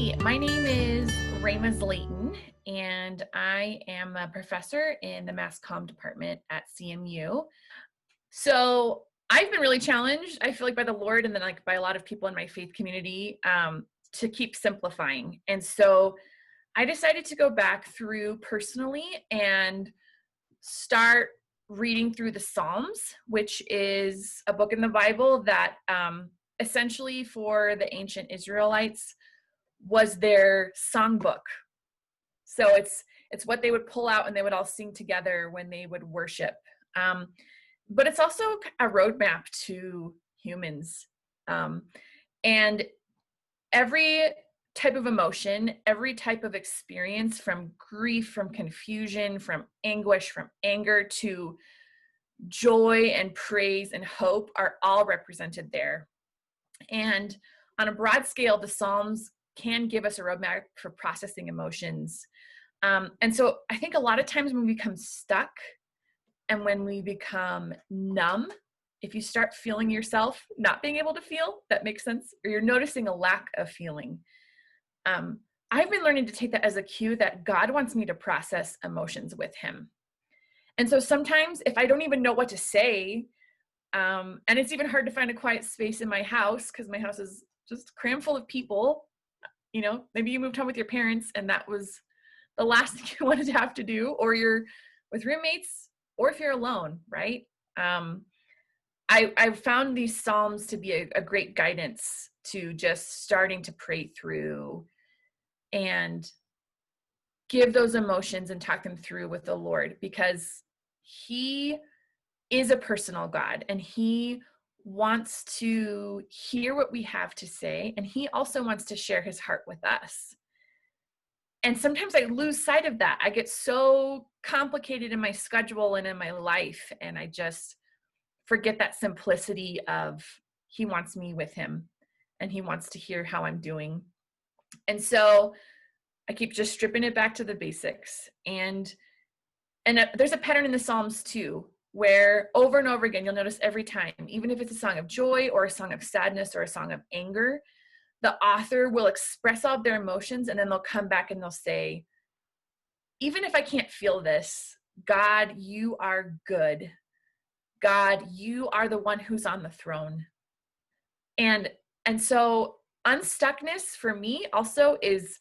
Hi, my name is Zlaten, and I am a professor in the Mass Comm department at CMU. So I've been really challenged, I feel like, by the Lord and then like by a lot of people in my faith community to keep simplifying. And so I decided to go back through personally and start reading through the Psalms, which is a book in the Bible that essentially for the ancient Israelites was their songbook. So it's what they would pull out and they would all sing together when they would worship. But it's also a roadmap to humans. And every type of emotion, every type of experience, from grief, from confusion, from anguish, from anger to joy and praise and hope, are all represented there. And on a broad scale, the Psalms can give us a roadmap for processing emotions. And so I think a lot of times when we become stuck and when we become numb, if you start feeling yourself not being able to feel, that makes sense, or you're noticing a lack of feeling, I've been learning to take that as a cue that God wants me to process emotions with him. And so sometimes if I don't even know what to say, and it's even hard to find a quiet space in my house because my house is just crammed full of people. You know, maybe you moved home with your parents and that was the last thing you wanted to have to do, or you're with roommates, or if you're alone, right? I've found these Psalms to be a great guidance to just starting to pray through and give those emotions and talk them through with the Lord, because he is a personal God and he wants to hear what we have to say, and he also wants to share his heart with us. And sometimes I lose sight of that. I get so complicated in my schedule and in my life, and I just forget that simplicity of he wants me with him and he wants to hear how I'm doing. And so I keep just stripping it back to the basics. And there's a pattern in the Psalms too, where over and over again, you'll notice every time, even if it's a song of joy or a song of sadness or a song of anger, the author will express all of their emotions, and then they'll come back and they'll say, even if I can't feel this, God, you are good. God, you are the one who's on the throne. And so unstuckness for me also is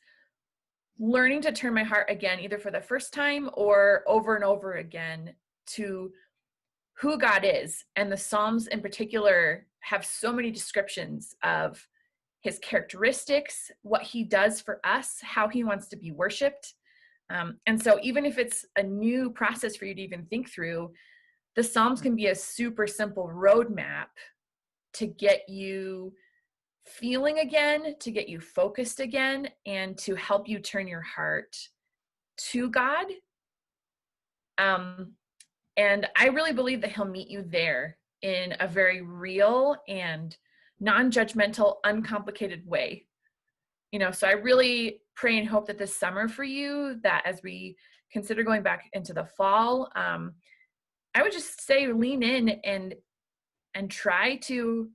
learning to turn my heart again, either for the first time or over and over again, to who God is. And the Psalms in particular have so many descriptions of his characteristics, what he does for us, how he wants to be worshiped. And so even if it's a new process for you to even think through, the Psalms can be a super simple roadmap to get you feeling again, to get you focused again, and to help you turn your heart to God. And I really believe that he'll meet you there in a very real and non-judgmental, uncomplicated way. You know, so I really pray and hope that this summer for you, that as we consider going back into the fall, I would just say lean in and try to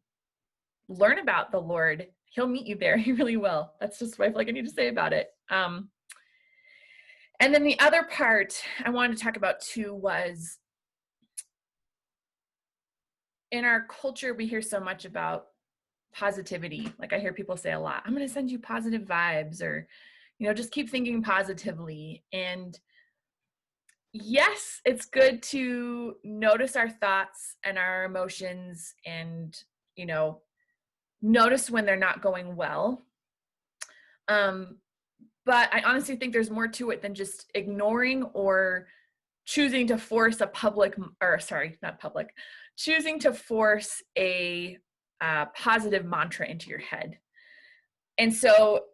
learn about the Lord. He'll meet you there. He really will. That's just what I feel like I need to say about it. And then the other part I wanted to talk about too was, in our culture, we hear so much about positivity. Like I hear people say a lot, I'm going to send you positive vibes, or, you know, just keep thinking positively. And yes, it's good to notice our thoughts and our emotions and, you know, notice when they're not going well. But I honestly think there's more to it than just ignoring or choosing to force choosing to force a positive mantra into your head. And so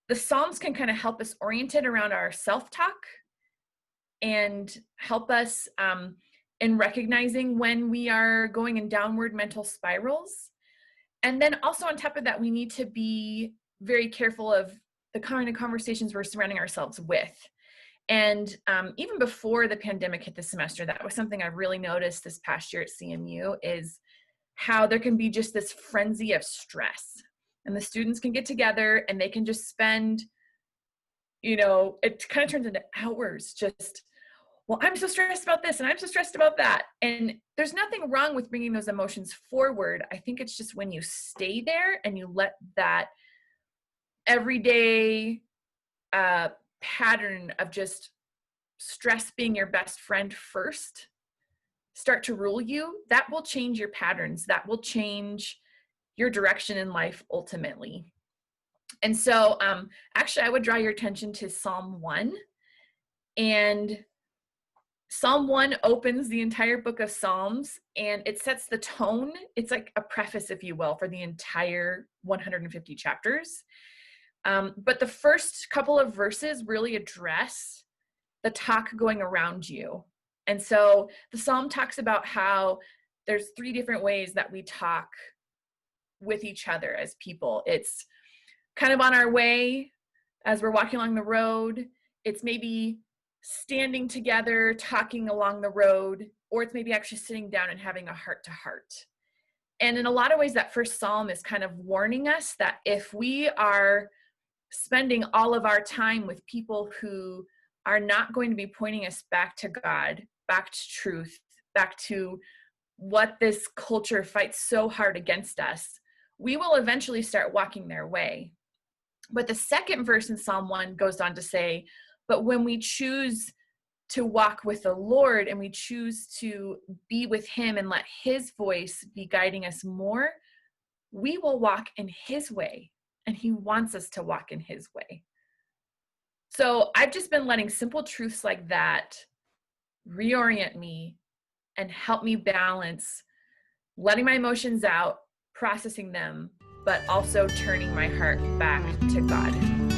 the Psalms can kind of help us oriented around our self-talk and help us in recognizing when we are going in downward mental spirals. And then also on top of that, we need to be very careful of the kind of conversations we're surrounding ourselves with. And even before the pandemic hit this semester, that was something I really noticed this past year at CMU, is how there can be just this frenzy of stress. and the students can get together and they can just spend, it kind of turns into hours just, well, I'm so stressed about this and I'm so stressed about that. And there's nothing wrong with bringing those emotions forward. I think it's just when you stay there and you let that everyday pattern of just stress being your best friend first start to rule you, that will change your patterns. That will change your direction in life ultimately. And so actually, I would draw your attention to Psalm 1. And Psalm 1 opens the entire book of Psalms, and it sets the tone. It's like a preface, if you will, for the entire 150 chapters. But the first couple of verses really address the talk going around you. And so the Psalm talks about how there's 3 different ways that we talk with each other as people. It's kind of on our way as we're walking along the road. It's maybe standing together, talking along the road, or it's maybe actually sitting down and having a heart-to-heart. And in a lot of ways, that first Psalm is kind of warning us that if we are spending all of our time with people who are not going to be pointing us back to God, back to truth, back to what this culture fights so hard against us, we will eventually start walking their way. But the second verse in Psalm 1 goes on to say, but when we choose to walk with the Lord and we choose to be with him and let his voice be guiding us more, we will walk in his way, and he wants us to walk in his way. So I've just been letting simple truths like that reorient me and help me balance letting my emotions out, processing them, but also turning my heart back to God.